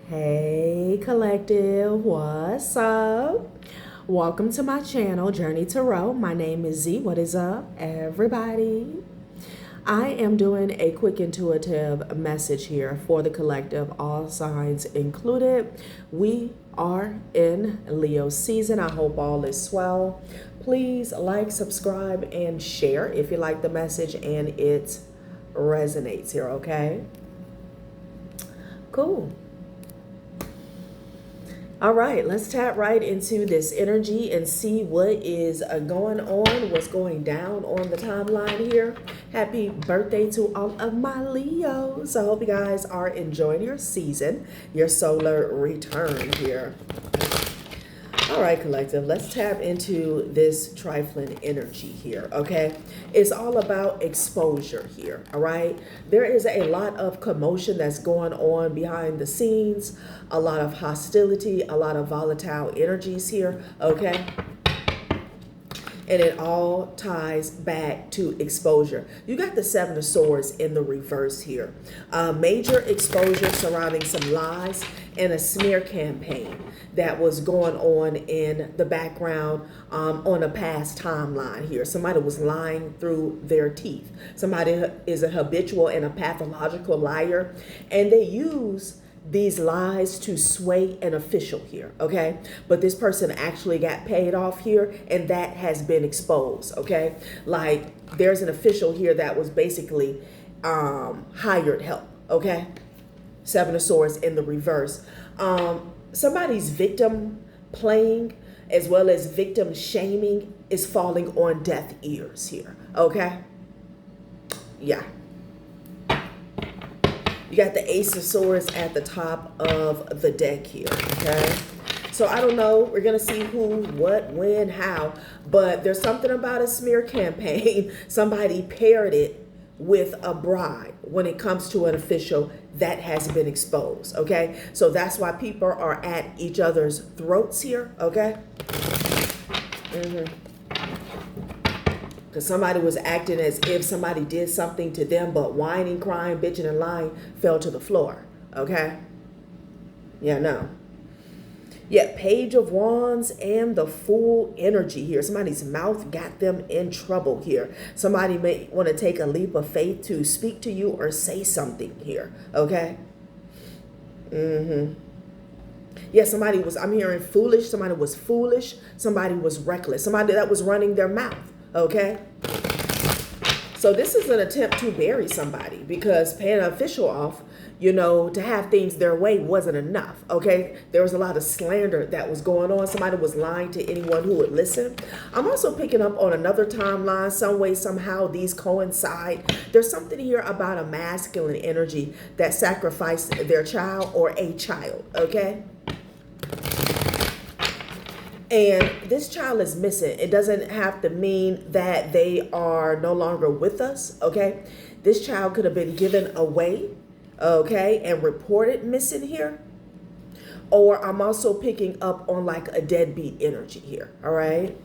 Hey collective, what's up? Welcome to my channel, Journey Tarot. My name is Z. What is up, everybody? I am doing a quick intuitive message here for the collective, all signs included. We are in Leo season. I hope all is well. Please like, subscribe, and share if you like the message and it resonates here, okay? Cool. All right, let's tap right into this energy and see what is going on, what's going down on the timeline here. Happy birthday to all of my Leos. I hope you guys are enjoying your season, your solar return here. All right, collective, let's tap into this trifling energy here, okay? It's all about exposure here, all right? There is a lot of commotion that's going on behind the scenes, a lot of hostility, a lot of volatile energies here, okay? And it all ties back to exposure. You got the Seven of Swords in the reverse here. Major exposure surrounding some lies and a smear campaign that was going on in the background on a past timeline here. Somebody was lying through their teeth. Somebody is a habitual and a pathological liar, and they use these lies to sway an official here, okay? But this person actually got paid off here, and that has been exposed, okay? Like, there's an official here that was basically hired help, okay? Seven of Swords in the reverse. Somebody's victim playing as well as victim shaming is falling on deaf ears here, okay? Yeah. You got the Ace of Swords at the top of the deck here, okay? So I don't know. We're going to see who, what, when, how. But there's something about a smear campaign. Somebody paired it with a bribe when it comes to an official that has been exposed, okay? So that's why people are at each other's throats here, okay? Because somebody was acting as if somebody did something to them, but whining, crying, bitching, and lying fell to the floor. Okay? Yeah, no. Yeah, Page of Wands and the Fool energy here. Somebody's mouth got them in trouble here. Somebody may want to take a leap of faith to speak to you or say something here. Okay? Yeah, somebody was, I'm hearing foolish. Somebody was foolish. Somebody was reckless. Somebody that was running their mouth. Okay, so this is an attempt to bury somebody because paying an official off, you know, to have things their way wasn't enough. Okay, there was a lot of slander that was going on. Somebody was lying to anyone who would listen. I'm also picking up on another timeline. Some way, somehow, these coincide. There's something here about a masculine energy that sacrificed their child or a child. Okay. And this child is missing. It doesn't have to mean that they are no longer with us, okay? This child could have been given away, okay, and reported missing here. Or I'm also picking up on like a deadbeat energy here, all right?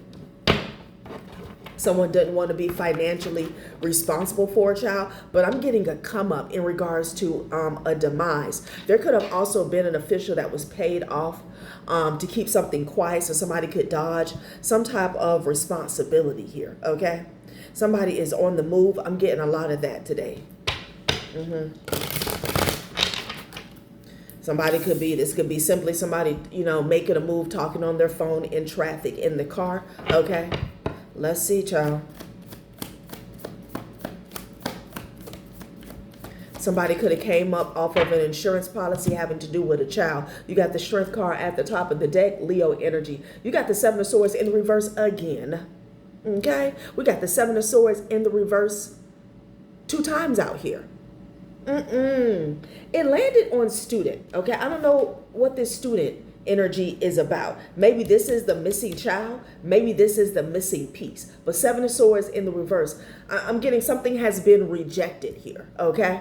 Someone doesn't want to be financially responsible for a child, but I'm getting a come up in regards to a demise. There could have also been an official that was paid off to keep something quiet so somebody could dodge some type of responsibility here, okay? Somebody is on the move. I'm getting a lot of that today. Somebody could be, this could be simply somebody, you know, making a move, talking on their phone in traffic, in the car, okay? Let's see, child. Somebody could have came up off of an insurance policy having to do with a child. You got the Strength card at the top of the deck, Leo energy. You got the Seven of Swords in the reverse again. Okay? We got the Seven of Swords in the reverse 2 times out here. It landed on student. Okay? I don't know what this student energy is about. Maybe this is the missing child. Maybe this is the missing piece. But Seven of Swords in the reverse. I'm getting something has been rejected here. Okay?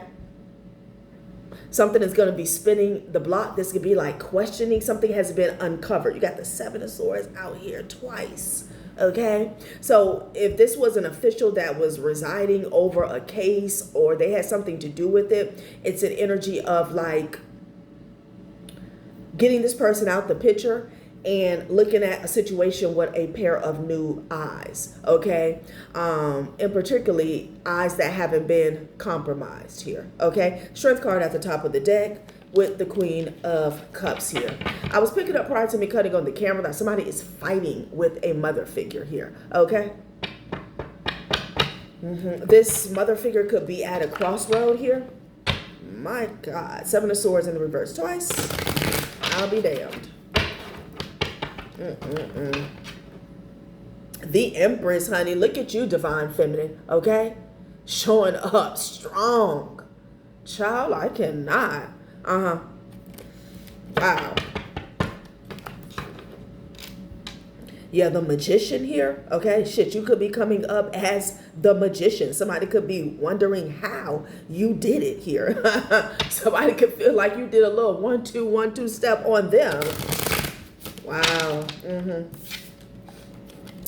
Something is going to be spinning the block. This could be like questioning. Something has been uncovered. You got the Seven of Swords out here twice. Okay, so if this was an official that was residing over a case or they had something to do with it, it's an energy of like getting this person out the picture and looking at a situation with a pair of new eyes, okay? And particularly eyes that haven't been compromised here, okay? Strength card at the top of the deck with the Queen of Cups here. I was picking up prior to me cutting on the camera that somebody is fighting with a mother figure here, okay? This mother figure could be at a crossroad here. My God. Seven of Swords in the reverse twice. I'll be damned. The Empress, honey. Look at you, Divine Feminine. Okay? Showing up strong. Child, I cannot. Wow. Yeah, the Magician here. Okay, shit, you could be coming up as the Magician. Somebody could be wondering how you did it here. Somebody could feel like you did a little 1-2 step on them. Wow.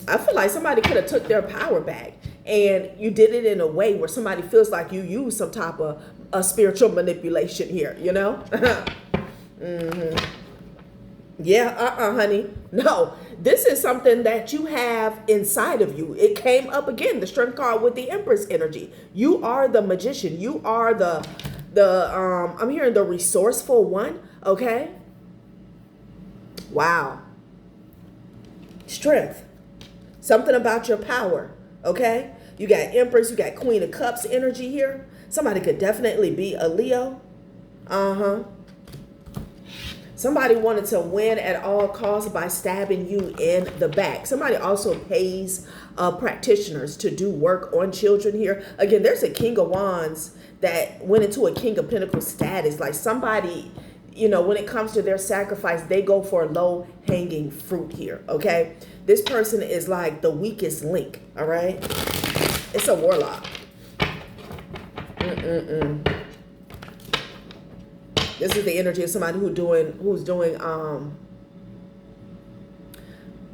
I feel like somebody could have took their power back, and you did it in a way where somebody feels like you used some type of a spiritual manipulation here, you know? Yeah, honey. No, this is something that you have inside of you. It came up again, the Strength card with the Empress energy. You are the Magician. You are the I'm hearing the resourceful one, okay? Wow. Strength. Something about your power, okay? You got Empress, you got Queen of Cups energy here. Somebody could definitely be a Leo. Somebody wanted to win at all costs by stabbing you in the back. Somebody also pays practitioners to do work on children here. Again, there's a King of Wands that went into a King of Pentacles status. Like somebody, you know, when it comes to their sacrifice, they go for low-hanging fruit here, okay? This person is like the weakest link, all right? It's a warlock. This is the energy of somebody who's doing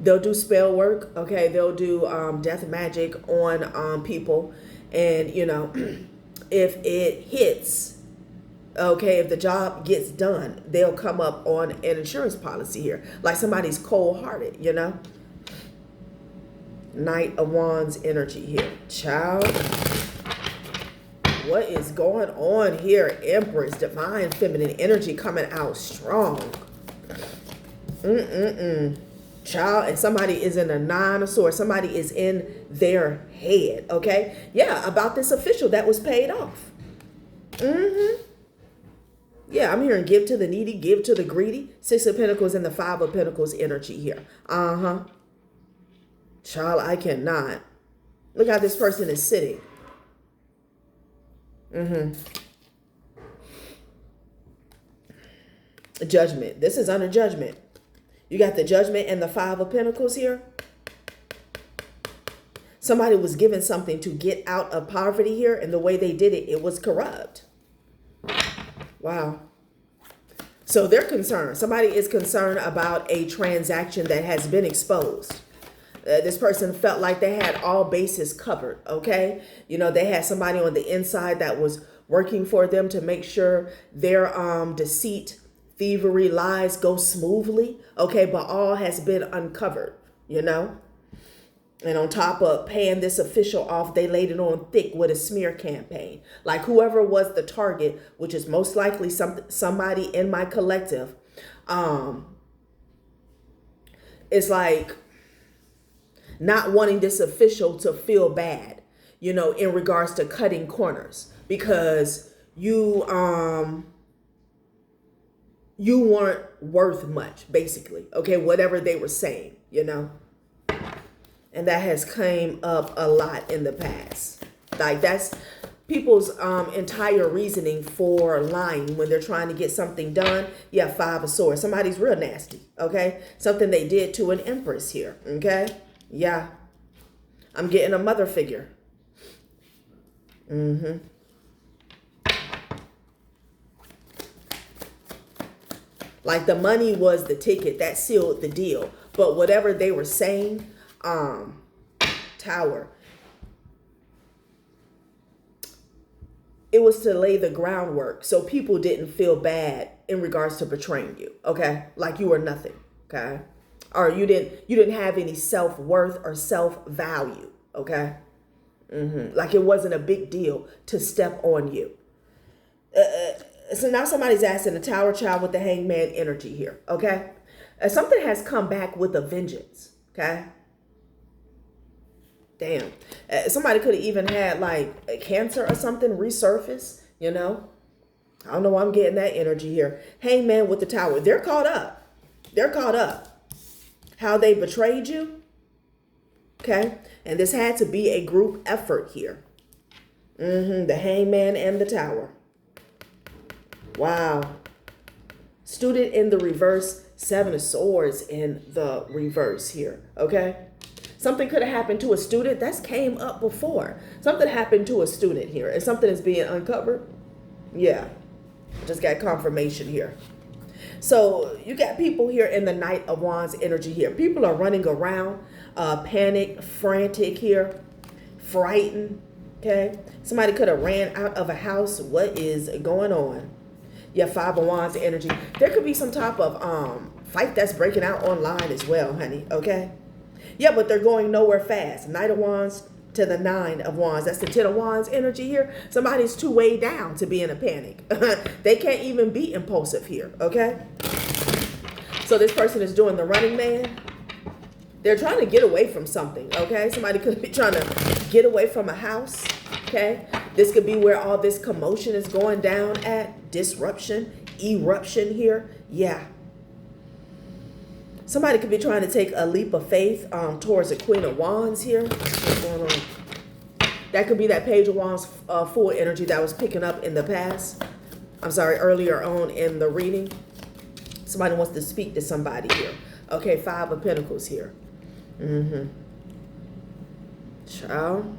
they'll do spell work, okay? They'll do death magic on people, and you know, if it hits, okay, if the job gets done, they'll come up on an insurance policy here. Like somebody's cold-hearted, you know? Knight of Wands energy here. Child. What is going on here? Empress, Divine Feminine energy coming out strong. Child, and somebody is in a Nine of Swords. Somebody is in their head, okay? Yeah, about this official that was paid off. Yeah, I'm hearing give to the needy, give to the greedy. Six of Pentacles and the Five of Pentacles energy here. Child, I cannot. Look how this person is sitting. Judgment. This is under judgment. You got the Judgment and the Five of Pentacles here. Somebody was given something to get out of poverty here, and the way they did it, it was corrupt. Wow. So they're concerned. Somebody is concerned about a transaction that has been exposed. This person felt like they had all bases covered, okay? You know, they had somebody on the inside that was working for them to make sure their deceit, thievery, lies go smoothly, okay? But all has been uncovered, you know? And on top of paying this official off, they laid it on thick with a smear campaign. Like whoever was the target, which is most likely somebody in my collective, it's like not wanting this official to feel bad, you know, in regards to cutting corners, because you weren't worth much, basically, okay, whatever they were saying, you know. And that has came up a lot in the past. Like that's people's entire reasoning for lying when they're trying to get something done. Yeah, Five of Swords. Somebody's real nasty, okay? Something they did to an Empress here, okay? Yeah. I'm getting a mother figure. Like the money was the ticket that sealed the deal. But whatever they were saying, Tower, it was to lay the groundwork so people didn't feel bad in regards to betraying you, okay? Like you were nothing, okay? Or you didn't have any self-worth or self-value, okay? Like it wasn't a big deal to step on you. So now somebody's asking the Tower Child with the Hangman energy here, okay? Something has come back with a vengeance, okay? Damn. Somebody could have even had like cancer or something resurface, you know? I don't know why I'm getting that energy here. Hangman with the Tower. They're caught up. They're caught up. How they betrayed you, okay? And this had to be a group effort here. The Hangman and the Tower. Wow. Student in the reverse, Seven of Swords in the reverse here, okay? Something could have happened to a student. That's came up before. Something happened to a student here. And something is being uncovered. Yeah. Just got confirmation here. So you got people here in the Knight of Wands energy here. People are running around, panic, frantic here, frightened, okay? Somebody could have ran out of a house. What is going on? Yeah, Five of Wands energy. There could be some type of fight that's breaking out online as well, honey, okay? Yeah, but they're going nowhere fast. Knight of Wands to the Nine of Wands. That's the Ten of Wands energy here. Somebody's too way down to be in a panic. They can't even be impulsive here, okay? So this person is doing the running man. They're trying to get away from something, okay? Somebody could be trying to get away from a house, okay? This could be where all this commotion is going down at. Disruption, eruption here. Yeah. Somebody could be trying to take a leap of faith towards the Queen of Wands here. What's going on? That could be that Page of Wands full energy that was picking up in the past. I'm sorry, earlier on in the reading. Somebody wants to speak to somebody here. Okay, Five of Pentacles here. Child.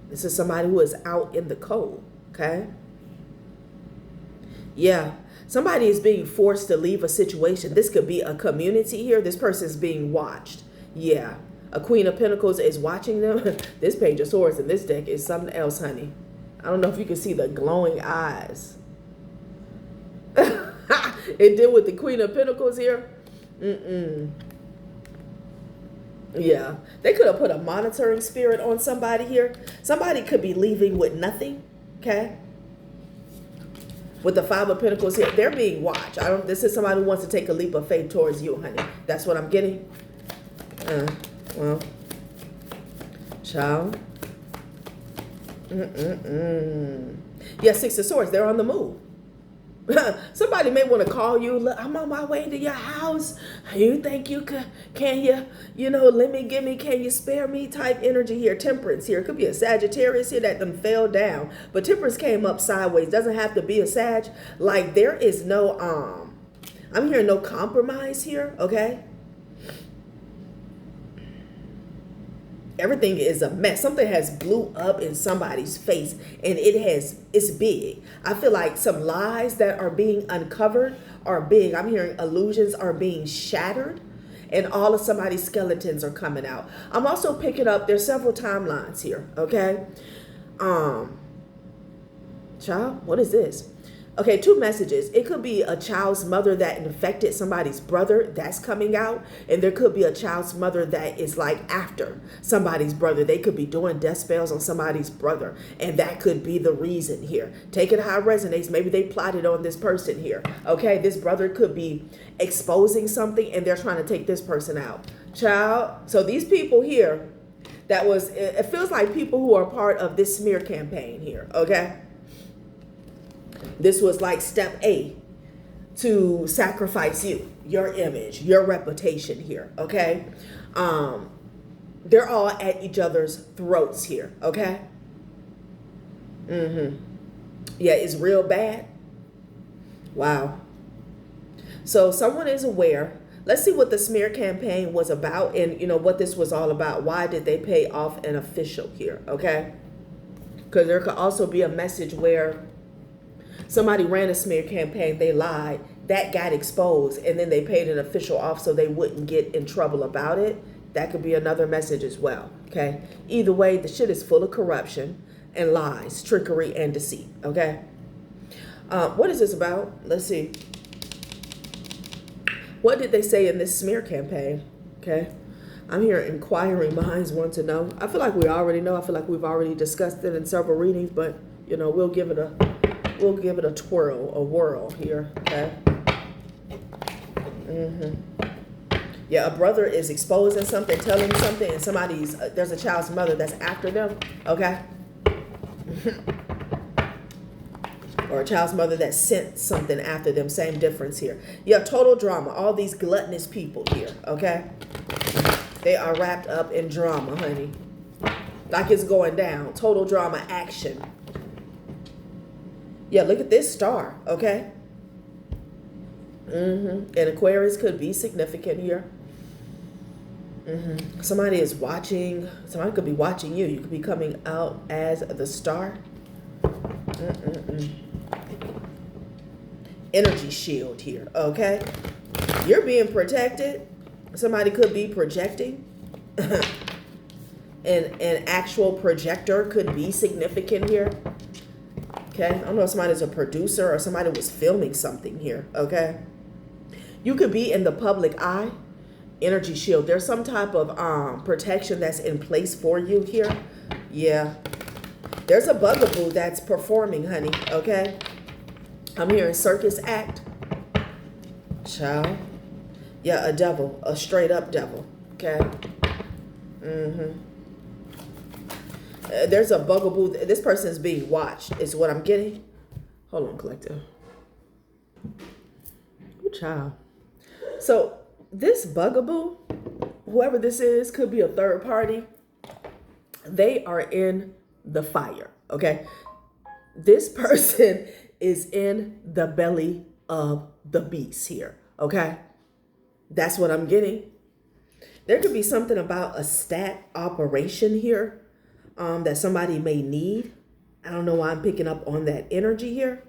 This is somebody who is out in the cold, okay? Yeah. Somebody is being forced to leave a situation. This could be a community here. This person is being watched. Yeah. A Queen of Pentacles is watching them. This Page of Swords in this deck is something else, honey. I don't know if you can see the glowing eyes. It did with the Queen of Pentacles here. Yeah. They could have put a monitoring spirit on somebody here. Somebody could be leaving with nothing. Okay. With the Five of Pentacles here, they're being watched. This is somebody who wants to take a leap of faith towards you, honey. That's what I'm getting. Well, child. Yeah, Six of Swords. They're on the move. Somebody may want to call you. Look, I'm on my way to your house. You think you can you, let me, give me, can you spare me type energy here. Temperance here. It could be a Sagittarius here that done fell down. But Temperance came up sideways. Doesn't have to be a Sag. Like there is no, I'm hearing no compromise here. Okay. Everything is a mess. Something has blew up in somebody's face and it's big. I feel like some lies that are being uncovered are big. I'm hearing illusions are being shattered and all of somebody's skeletons are coming out. I'm also picking up, there's several timelines here, okay? Child, what is this? Okay, two messages. It could be a child's mother that infected somebody's brother. That's coming out. And there could be a child's mother that is like after somebody's brother. They could be doing death spells on somebody's brother. And that could be the reason here. Take it how it resonates. Maybe they plotted on this person here. Okay, this brother could be exposing something and they're trying to take this person out. Child. So these people here, it feels like people who are part of this smear campaign here. Okay. This was like step A to sacrifice you, your image, your reputation here, okay? They're all at each other's throats here, okay? Yeah, it's real bad. Wow. So someone is aware. Let's see what the smear campaign was about and, what this was all about. Why did they pay off an official here, okay? Because there could also be a message where somebody ran a smear campaign, they lied, that got exposed, and then they paid an official off so they wouldn't get in trouble about it. That could be another message as well, okay? Either way, the shit is full of corruption and lies, trickery, and deceit, okay? What is this about? Let's see. What did they say in this smear campaign? Okay. I'm here inquiring minds want to know. I feel like we already know. I feel like we've already discussed it in several readings, but you know, we'll give it a twirl, a whirl here. Okay. Yeah, a brother is exposing something, telling something, and there's a child's mother that's after them. Okay. Or a child's mother that sent something after them. Same difference here. Yeah, total drama. All these gluttonous people here. Okay. They are wrapped up in drama, honey. Like it's going down. Total drama action. Yeah, look at this star, okay? And Aquarius could be significant here. Somebody is watching. Somebody could be watching you. You could be coming out as the star. Energy shield here, okay? You're being protected. Somebody could be projecting. An actual projector could be significant here. Okay, I don't know if somebody's a producer or somebody was filming something here. Okay, you could be in the public eye. Energy shield. There's some type of protection that's in place for you here. Yeah, there's a bugaboo that's performing, honey. Okay, I'm hearing circus act. Child. Yeah, a devil, a straight up devil. Okay. There's a bugaboo. This person is being watched, is what I'm getting. Hold on, collective. Good child. So this bugaboo, whoever this is, could be a third party. They are in the fire. Okay. This person is in the belly of the beast here. Okay. That's what I'm getting. There could be something about a stat operation here that somebody may need. I don't know why I'm picking up on that energy here.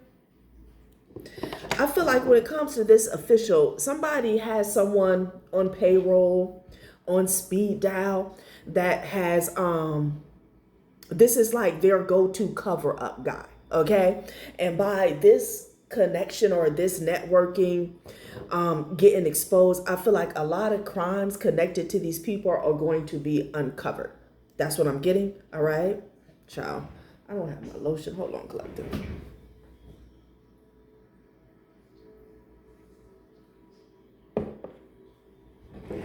I feel like when it comes to this official, somebody has someone on payroll, on speed dial that has, this is like their go-to cover up guy. Okay. And by this connection or this networking, getting exposed, I feel like a lot of crimes connected to these people are going to be uncovered. That's what I'm getting. All right, child. I don't have my lotion. Hold on, collective.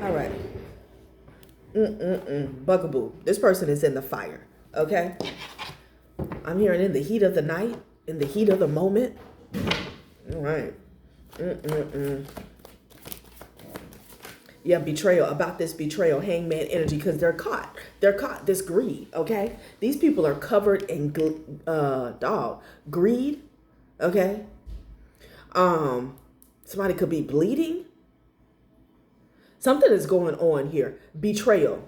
All right. Bugaboo. This person is in the fire. Okay. I'm hearing in the heat of the night, in the heat of the moment. All right. Yeah, betrayal. About this betrayal, hangman energy, because they're caught. They're caught. This greed, okay? These people are covered in greed, okay? Somebody could be bleeding. Something is going on here. Betrayal,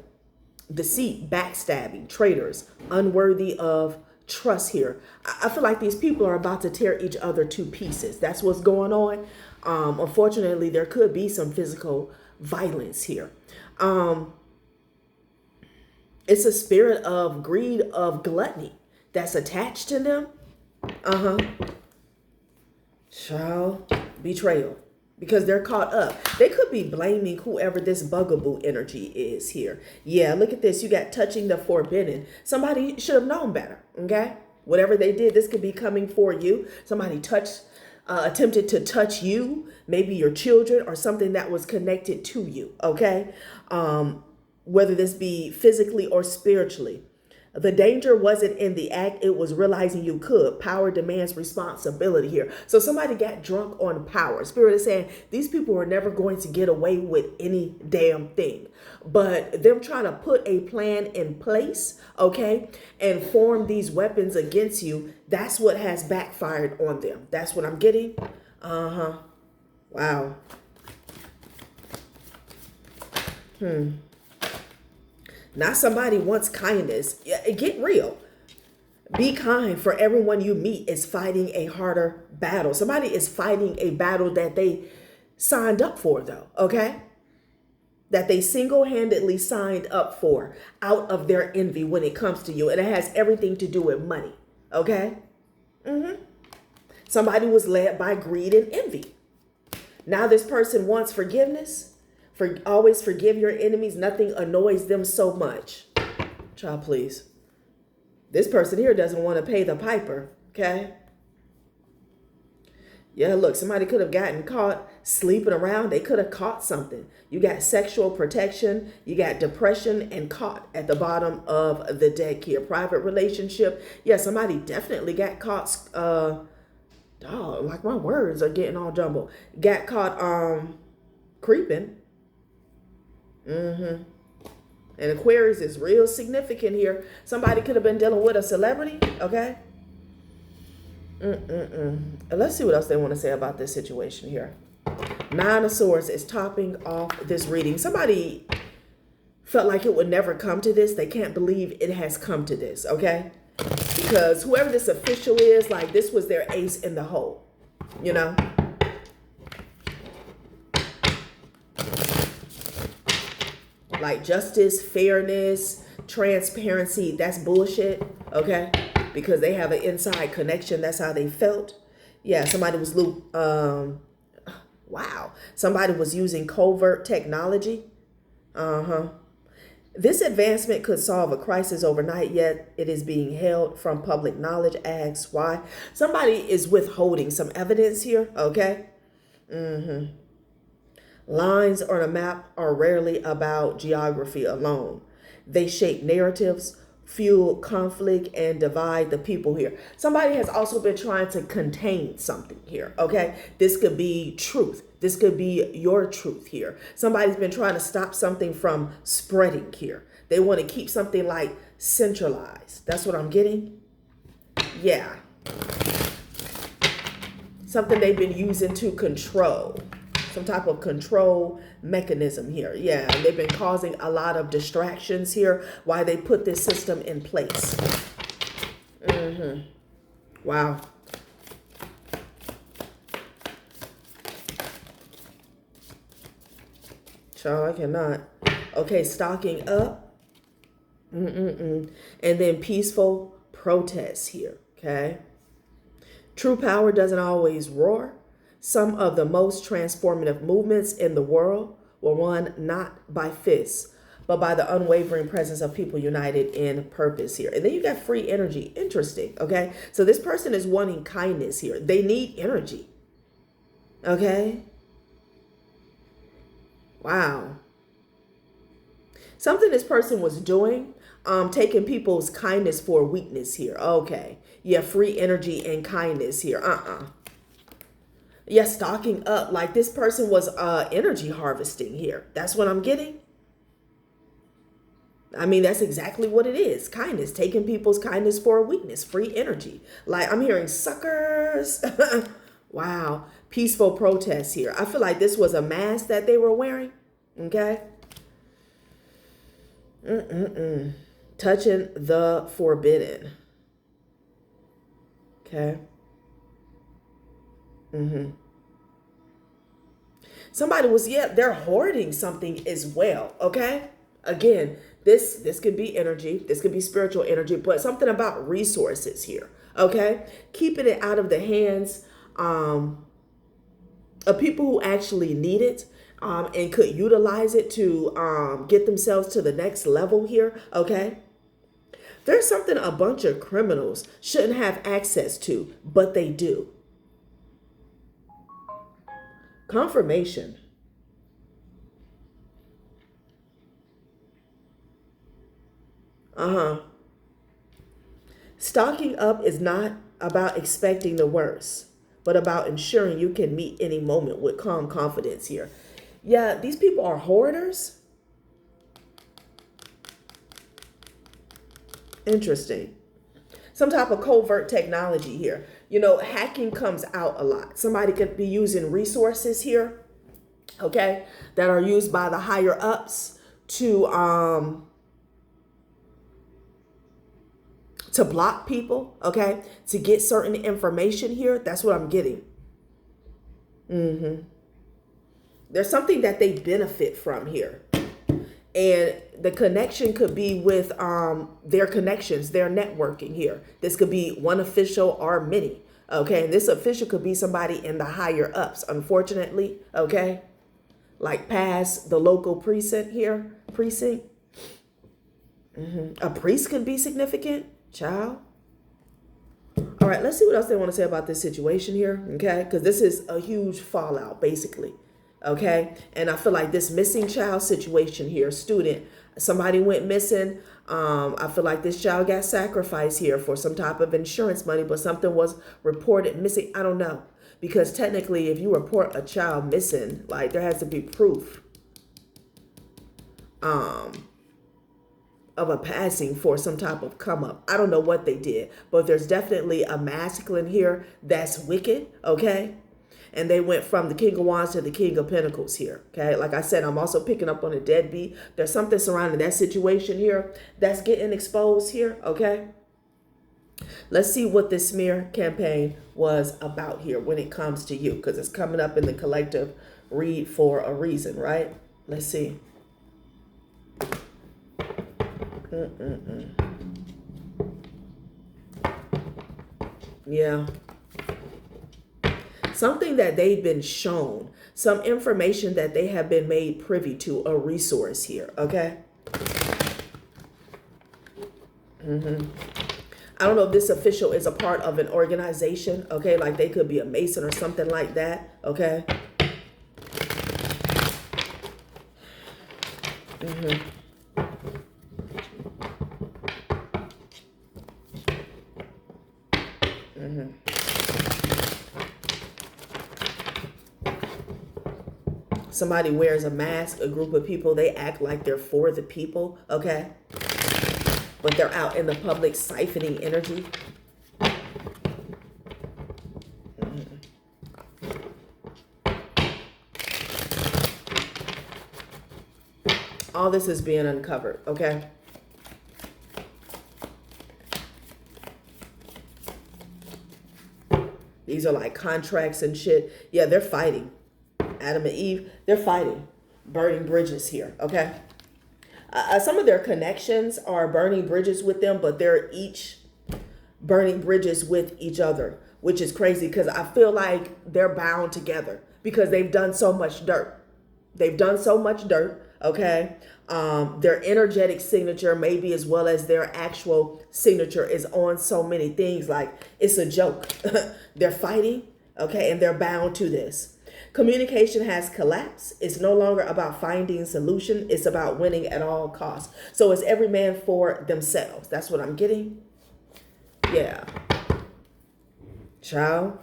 deceit, backstabbing, traitors, unworthy of trust here. I feel like these people are about to tear each other to pieces. That's what's going on. Unfortunately, there could be some physical violence here. It's a spirit of greed, of gluttony that's attached to them. Child, betrayal, because they're caught up. They could be blaming whoever this bugaboo energy is here. Yeah, look at this. You got touching the forbidden. Somebody should have known better. Okay, whatever they did, this could be coming for you. Somebody attempted to touch you, maybe your children, or something that was connected to you. Okay, whether this be physically or spiritually. The danger wasn't in the act. It was realizing you could. Power demands responsibility here. So somebody got drunk on power. Spirit is saying these people are never going to get away with any damn thing. But them trying to put a plan in place, okay, and form these weapons against you, that's what has backfired on them. That's what I'm getting. Wow. Not somebody wants kindness. Get real. Be kind, for everyone you meet is fighting a harder battle. Somebody is fighting a battle that they signed up for, though, okay? That they single-handedly signed up for out of their envy when it comes to you. And it has everything to do with money, okay? Somebody was led by greed and envy. Now this person wants forgiveness. Always forgive your enemies. Nothing annoys them so much. Child, please. This person here doesn't want to pay the piper. Okay. Yeah, look, somebody could have gotten caught sleeping around. They could have caught something. You got sexual protection. You got depression and caught at the bottom of the deck here. Private relationship. Yeah, somebody definitely got caught. Like my words are getting all jumbled. Got caught creeping. And Aquarius is real significant here. Somebody could have been dealing with a celebrity. Okay. Let's see what else they want to say about this situation here. Nine of Swords is topping off this reading. Somebody felt like it would never come to this. They can't believe it has come to this, okay? Because whoever this official is, like this was their ace in the hole, you know? Like justice, fairness, transparency, that's bullshit, okay? Because they have an inside connection. That's how they felt. Yeah, somebody was somebody was using covert technology. This advancement could solve a crisis overnight, yet it is being held from public knowledge. Asks why. Somebody is withholding some evidence here, okay? Lines on a map are rarely about geography alone. They shape narratives, fuel conflict, and divide the people here. Somebody has also been trying to contain something here, okay? This could be truth. This could be your truth here. Somebody's been trying to stop something from spreading here. They want to keep something like centralized. That's what I'm getting. Yeah. Something they've been using to control. Some type of control mechanism here. Yeah, and they've been causing a lot of distractions here while they put this system in place. Wow. Child, I cannot. Okay, stocking up. And then peaceful protests here, okay? True power doesn't always roar. Some of the most transformative movements in the world were won not by fists, but by the unwavering presence of people united in purpose here. And then you got free energy. Interesting, okay? So this person is wanting kindness here. They need energy, okay? Wow. Something this person was doing, taking people's kindness for weakness here. Okay. Yeah, free energy and kindness here. Yeah, stocking up. Like this person was energy harvesting here. That's what I'm getting. I mean, that's exactly what it is. Kindness, taking people's kindness for a weakness, free energy. Like I'm hearing suckers. Wow. Peaceful protests here. I feel like this was a mask that they were wearing. Okay. Touching the forbidden. Okay. Somebody was, they're hoarding something as well. Okay. Again, this could be energy. This could be spiritual energy, but something about resources here. Okay. Keeping it out of the hands of people who actually need it and could utilize it to get themselves to the next level here. Okay. There's something a bunch of criminals shouldn't have access to, but they do. Confirmation. Stocking up is not about expecting the worst, but about ensuring you can meet any moment with calm confidence here. Yeah, these people are hoarders. Interesting. Some type of covert technology here. You know, hacking comes out a lot. Somebody could be using resources here, okay, that are used by the higher ups to block people, okay, to get certain information here. That's what I'm getting. There's something that they benefit from here. And the connection could be with their connections, their networking here. This could be one official or many. Okay, and this official could be somebody in the higher ups, unfortunately. Okay, like past the local precinct here, precinct. A priest could be significant, child. All right, let's see what else they want to say about this situation here, okay? Because this is a huge fallout, basically, okay? And I feel like this missing child situation here, student, somebody went missing. I feel like this child got sacrificed here for some type of insurance money, but something was reported missing. I don't know. Because technically, if you report a child missing, like there has to be proof of a passing for some type of come up. I don't know what they did, but there's definitely a masculine here that's wicked, okay? And they went from the King of Wands to the King of Pentacles here, okay? Like I said, I'm also picking up on a deadbeat. There's something surrounding that situation here that's getting exposed here, okay? Let's see what this smear campaign was about here when it comes to you, because it's coming up in the collective read for a reason, right? Let's see. Yeah. Something that they've been shown, some information that they have been made privy to, a resource here, okay? I don't know if this official is a part of an organization, okay? Like they could be a Mason or something like that, okay? Somebody wears a mask, a group of people, they act like they're for the people, okay? But they're out in the public siphoning energy. All this is being uncovered, okay? These are like contracts and shit. Yeah, they're fighting. Adam and Eve, they're fighting. Burning bridges here, okay? Some of their connections are burning bridges with them, but they're each burning bridges with each other, which is crazy because I feel like they're bound together because they've done so much dirt. They've done so much dirt, okay? Their energetic signature, maybe as well as their actual signature, is on so many things. Like, it's a joke. They're fighting, okay? And they're bound to this. Communication has collapsed. It's no longer about finding solution. It's about winning at all costs. So it's every man for themselves. That's what I'm getting. Yeah. Child.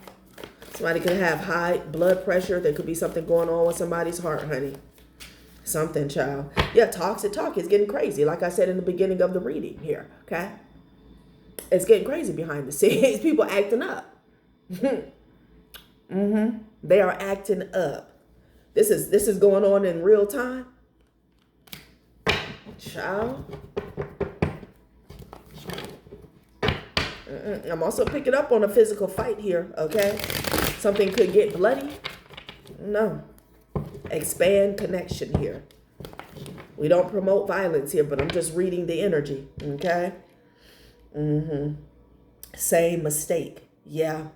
Somebody could have high blood pressure. There could be something going on with somebody's heart, honey. Something, child. Yeah, toxic talk is getting crazy. Like I said in the beginning of the reading here, okay? It's getting crazy behind the scenes. People acting up. They are acting up. This is going on in real time. Child. I'm also picking up on a physical fight here, okay? Something could get bloody. No. Expand connection here. We don't promote violence here, but I'm just reading the energy, okay? Same mistake. Yeah.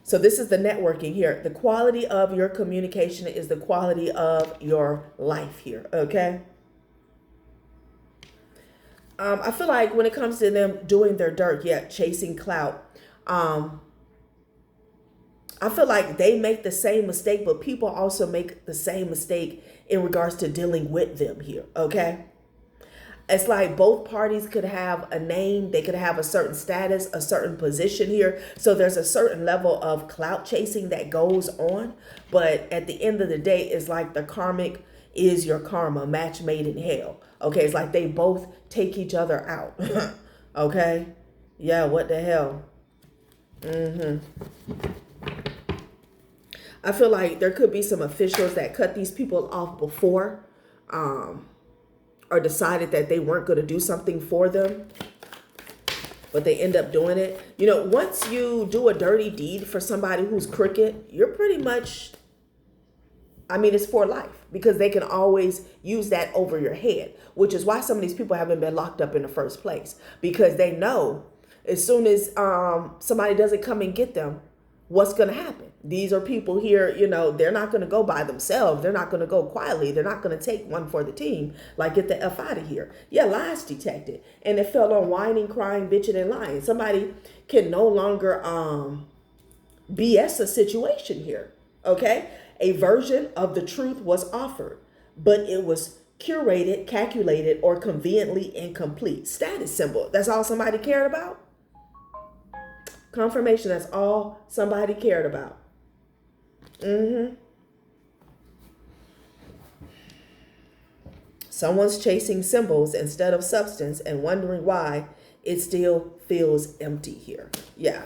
So this is the networking here. The quality of your communication is the quality of your life here, okay? I feel like when it comes to them doing their dirt, chasing clout, I feel like they make the same mistake, but people also make the same mistake in regards to dealing with them here, okay? It's like both parties could have a name. They could have a certain status, a certain position here. So there's a certain level of clout chasing that goes on. But at the end of the day, it's like the karmic is your karma, match made in hell. Okay, it's like they both take each other out. Okay? Yeah, what the hell? I feel like there could be some officials that cut these people off before. Or decided that they weren't going to do something for them, but they end up doing it. You know, once you do a dirty deed for somebody who's crooked, you're pretty much, it's for life, because they can always use that over your head, which is why some of these people haven't been locked up in the first place, because they know As soon as somebody doesn't come and get them, what's going to happen? These are people here, they're not going to go by themselves. They're not going to go quietly. They're not going to take one for the team. Like, get the F out of here. Yeah, lies detected. And it fell on whining, crying, bitching, and lying. Somebody can no longer BS a situation here. Okay? A version of the truth was offered, but it was curated, calculated, or conveniently incomplete. Status symbol. That's all somebody cared about? Confirmation. That's all somebody cared about. Someone's chasing symbols instead of substance and wondering why it still feels empty here. Yeah.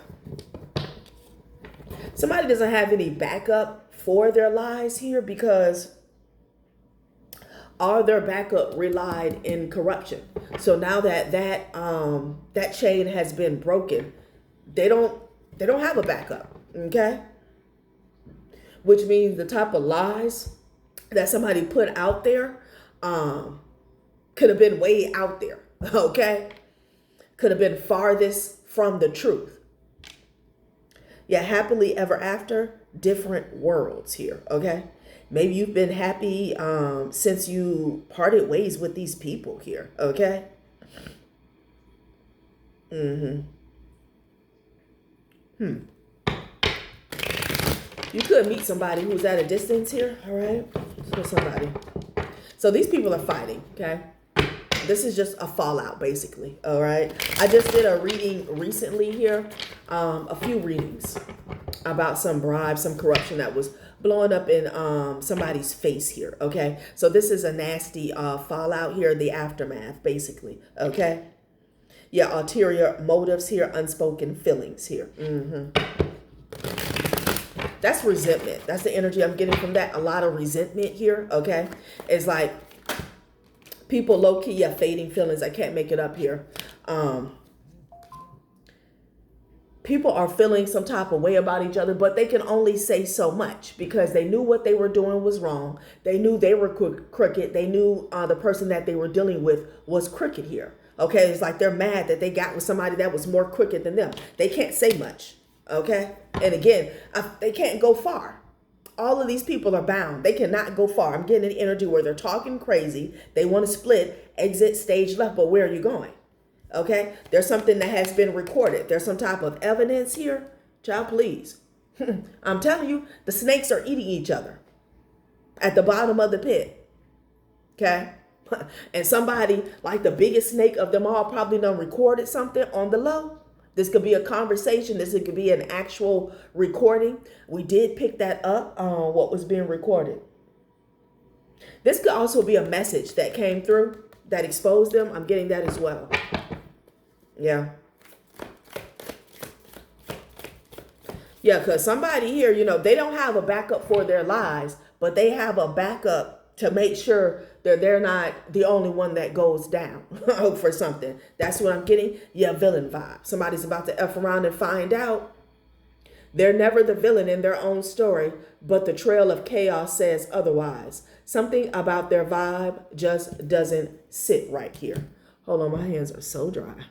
Somebody doesn't have any backup for their lies here because all their backup relied in corruption. So now that chain has been broken, they don't have a backup. Okay? Which means the type of lies that somebody put out there could have been way out there. Okay? Could have been farthest from the truth. Yeah, happily ever after, different worlds here. Okay? Maybe you've been happy since you parted ways with these people here. Okay? You could meet somebody who's at a distance here. All right? So somebody. So these people are fighting. Okay? This is just a fallout, basically. All right? I just did a reading recently here. A few readings about some bribe, some corruption that was blowing up in somebody's face here. Okay? So this is a nasty fallout here. The aftermath, basically. Okay? Yeah, ulterior motives here. Unspoken feelings here. That's resentment. That's the energy I'm getting from that. A lot of resentment here, okay? It's like people low-key, yeah, fading feelings. I can't make it up here. People are feeling some type of way about each other, but they can only say so much because they knew what they were doing was wrong. They knew they were crooked. They knew the person that they were dealing with was crooked here, okay? It's like they're mad that they got with somebody that was more crooked than them. They can't say much. Okay. And again, they can't go far. All of these people are bound. They cannot go far. I'm getting an energy where they're talking crazy. They want to split, exit, stage left. But where are you going? Okay. There's something that has been recorded. There's some type of evidence here. Child, please. I'm telling you, the snakes are eating each other at the bottom of the pit. Okay. And somebody like the biggest snake of them all probably done recorded something on the low. This could be a conversation. This could be an actual recording. We did pick that up on what was being recorded. This could also be a message that came through that exposed them. I'm getting that as well. Yeah. Yeah, because somebody here, they don't have a backup for their lies, but they have a backup to make sure that they're not the only one that goes down for something. That's what I'm getting. Yeah, villain vibe. Somebody's about to F around and find out. They're never the villain in their own story, but the trail of chaos says otherwise. Something about their vibe just doesn't sit right here. Hold on, my hands are so dry.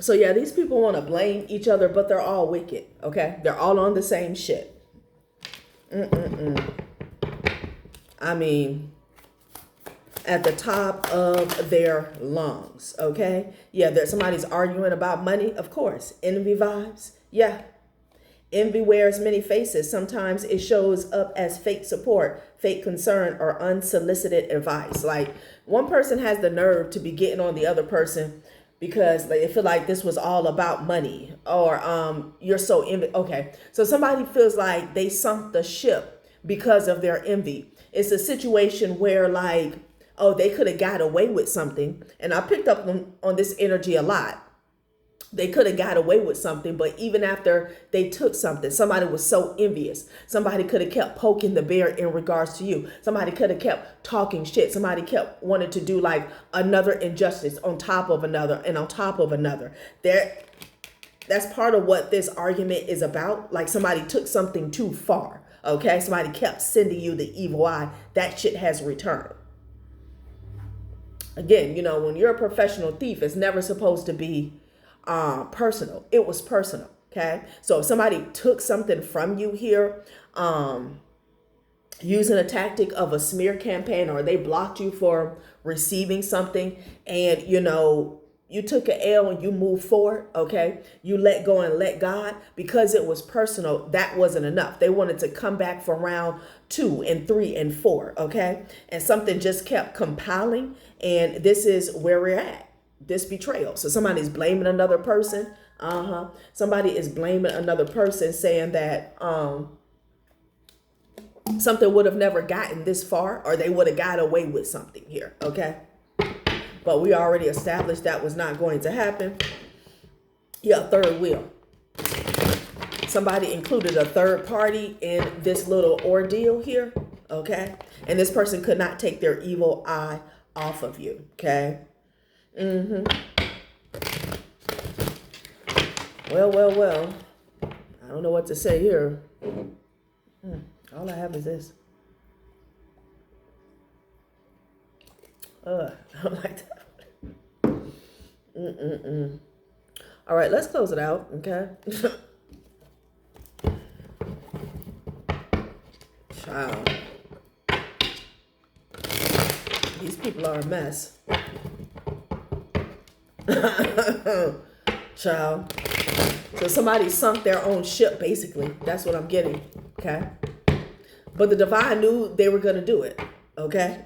So yeah, these people want to blame each other, but they're all wicked, okay? They're all on the same shit. I mean, at the top of their lungs, okay? Yeah, somebody's arguing about money, of course. Envy vibes, yeah. Envy wears many faces. Sometimes it shows up as fake support, fake concern, or unsolicited advice. Like, one person has the nerve to be getting on the other person because they feel like this was all about money, or you're so envy. Okay, so somebody feels like they sunk the ship because of their envy. It's a situation where, like, oh, they could have got away with something. And I picked up on this energy a lot. They could have got away with something, but even after they took something, somebody was so envious. Somebody could have kept poking the bear in regards to you. Somebody could have kept talking shit. Somebody kept wanting to do like another injustice on top of another and on top of another. That's part of what this argument is about. Like, somebody took something too far. Okay, somebody kept sending you the evil eye. That shit has returned. Again, when you're a professional thief, it's never supposed to be personal. It was personal. Okay. So if somebody took something from you here, using a tactic of a smear campaign, or they blocked you for receiving something, and you took an L and you moved forward, okay? You let go and let God, because it was personal. That wasn't enough. They wanted to come back for round 2 and 3 and 4, okay? And something just kept compiling, and this is where we're at. This betrayal. So somebody's blaming another person. Somebody is blaming another person, saying that something would have never gotten this far, or they would have got away with something here, okay? But we already established that was not going to happen. Yeah, third wheel. Somebody included a third party in this little ordeal here, okay? And this person could not take their evil eye off of you, okay? Well. I don't know what to say here. All I have is this. I don't like that. All right, let's close it out, okay? Child. These people are a mess. Child. So somebody sunk their own ship, basically. That's what I'm getting, okay? But the divine knew they were going to do it, okay?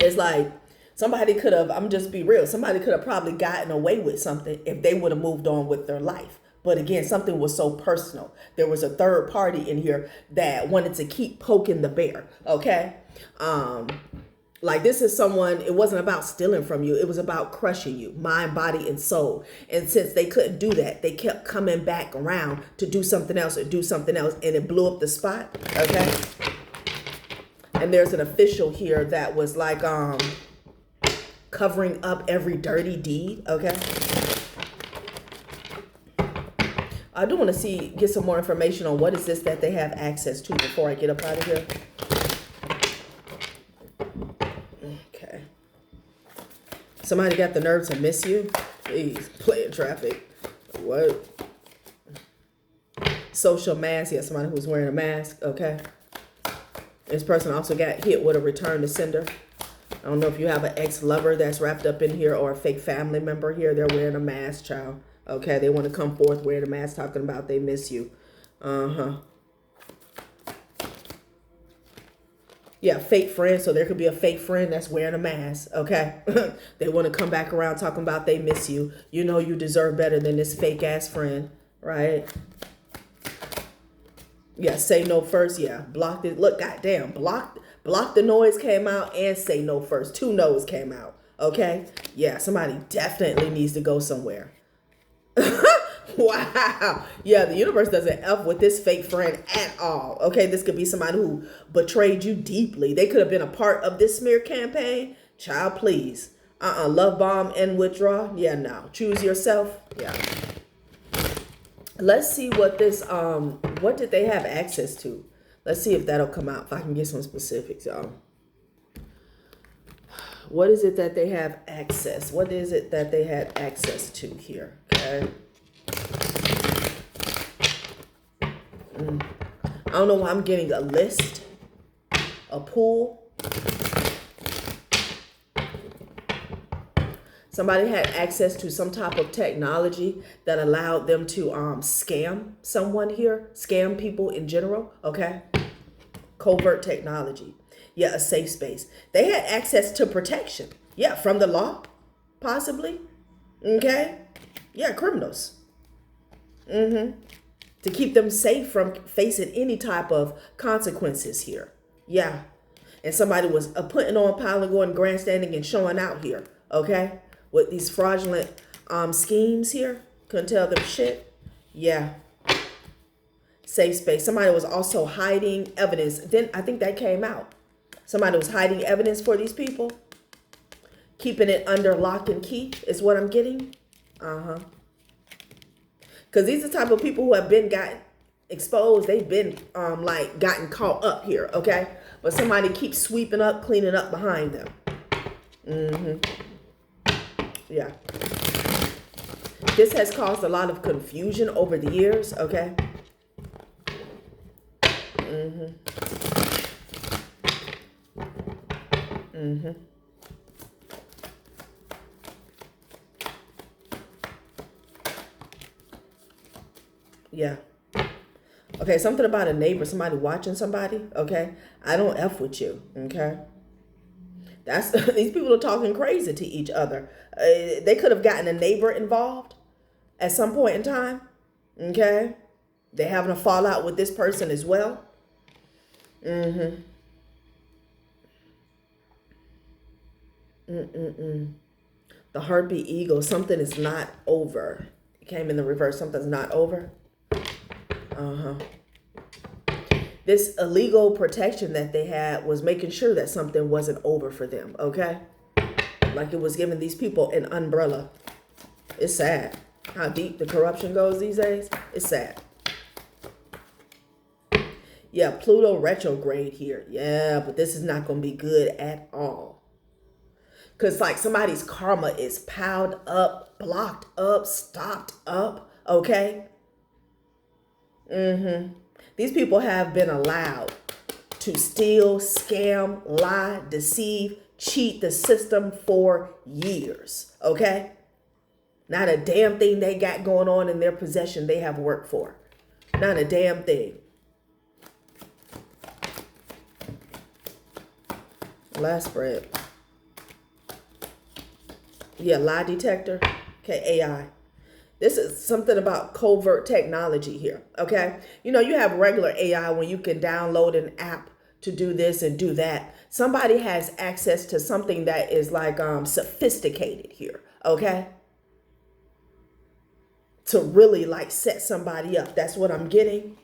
It's like somebody could have, I'm just be real, somebody could have probably gotten away with something if they would have moved on with their life. But again, something was so personal. There was a third party in here that wanted to keep poking the bear, okay? Like this is someone, it wasn't about stealing from you. It was about crushing you, mind, body, and soul. And since they couldn't do that, they kept coming back around to do something else or do something else. And it blew up the spot, okay? And there's an official here that was like covering up every dirty deed, okay? I do want to get some more information on what is this that they have access to before I get up out of here. Okay. Somebody got the nerve to miss you? Please, playing traffic. What? Social mask. Yeah, somebody who's wearing a mask, okay? This person also got hit with a return to sender. I don't know if you have an ex-lover that's wrapped up in here or a fake family member here. They're wearing a mask, child. Okay, they want to come forth wearing a mask, talking about they miss you. Yeah, fake friend. So there could be a fake friend that's wearing a mask. Okay, they want to come back around talking about they miss you. You know you deserve better than this fake ass friend, right? Yeah, say no first. Yeah, blocked it. Look, goddamn, block the noise came out, and say no first. 2 no's came out. Okay, yeah, somebody definitely needs to go somewhere. Wow. Yeah, the universe doesn't F with this fake friend at all. Okay, this could be somebody who betrayed you deeply. They could have been a part of this smear campaign. Child, please. Love bomb and withdraw. Yeah, no. Choose yourself. Yeah. Let's see what this, what did they have access to? Let's see if that'll come out, if I can get some specifics, y'all. What is it that they have access? What is it that they had access to here? Okay. I don't know why I'm getting a list, a pool. Somebody had access to some type of technology that allowed them to scam someone here, scam people in general, okay? Covert technology. Yeah, a safe space. They had access to protection. Yeah, from the law, possibly. Okay? Yeah, criminals. To keep them safe from facing any type of consequences here. Yeah. And somebody was putting on pile and going grandstanding and showing out here. Okay? With these fraudulent schemes here. Couldn't tell them shit. Yeah. Safe space. Somebody was also hiding evidence. Then I think that came out. Somebody was hiding evidence for these people. Keeping it under lock and key is what I'm getting. Because these are the type of people who have been gotten exposed. They've been like gotten caught up here, okay? But somebody keeps sweeping up, cleaning up behind them. Yeah. This has caused a lot of confusion over the years, okay? Yeah. Okay, something about a neighbor, somebody watching somebody, okay? I don't F with you, okay? That's these people are talking crazy to each other. They could have gotten a neighbor involved at some point in time, okay? They're having a fallout with this person as well. The heartbeat eagle, something is not over. It came in the reverse, something's not over. This illegal protection that they had was making sure that something wasn't over for them, okay? Like it was giving these people an umbrella. It's sad how deep the corruption goes these days. It's sad. Yeah, Pluto retrograde here. Yeah, but this is not going to be good at all. Because like somebody's karma is piled up, blocked up, stopped up, okay? These people have been allowed to steal, scam, lie, deceive, cheat the system for years, okay? Not a damn thing they got going on in their possession they have worked for. Not a damn thing. Last spread. Yeah, lie detector. Okay, AI. This is something about covert technology here, okay? You know, you have regular AI when you can download an app to do this and do that. Somebody has access to something that is like sophisticated here, okay? To really like set somebody up. That's what I'm getting.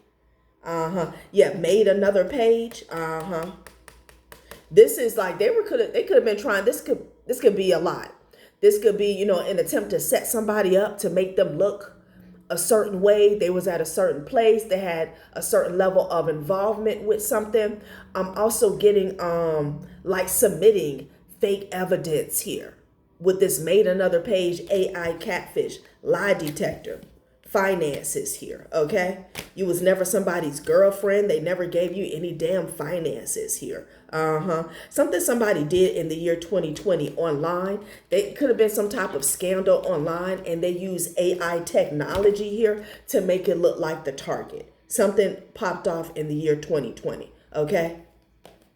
Yeah, made another page. This is like they could have been trying. This could be a lot. This could be, you know, an attempt to set somebody up to make them look a certain way. They was at a certain place. They had a certain level of involvement with something. I'm also getting like submitting fake evidence here with this made another page AI catfish, lie detector, finances here, okay? You was never somebody's girlfriend. They never gave you any damn finances here. Something somebody did in the year 2020 online. They could have been some type of scandal online and they use AI technology here to make it look like the target. Something popped off in the year 2020, okay?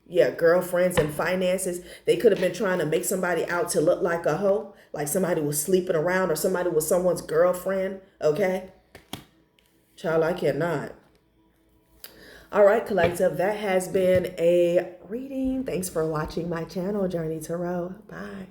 Yeah, girlfriends and finances. They could have been trying to make somebody out to look like a hoe, like somebody was sleeping around or somebody was someone's girlfriend, okay? Child, I cannot. All right, collective, that has been a reading. Thanks for watching my channel, Journey Tarot. Bye.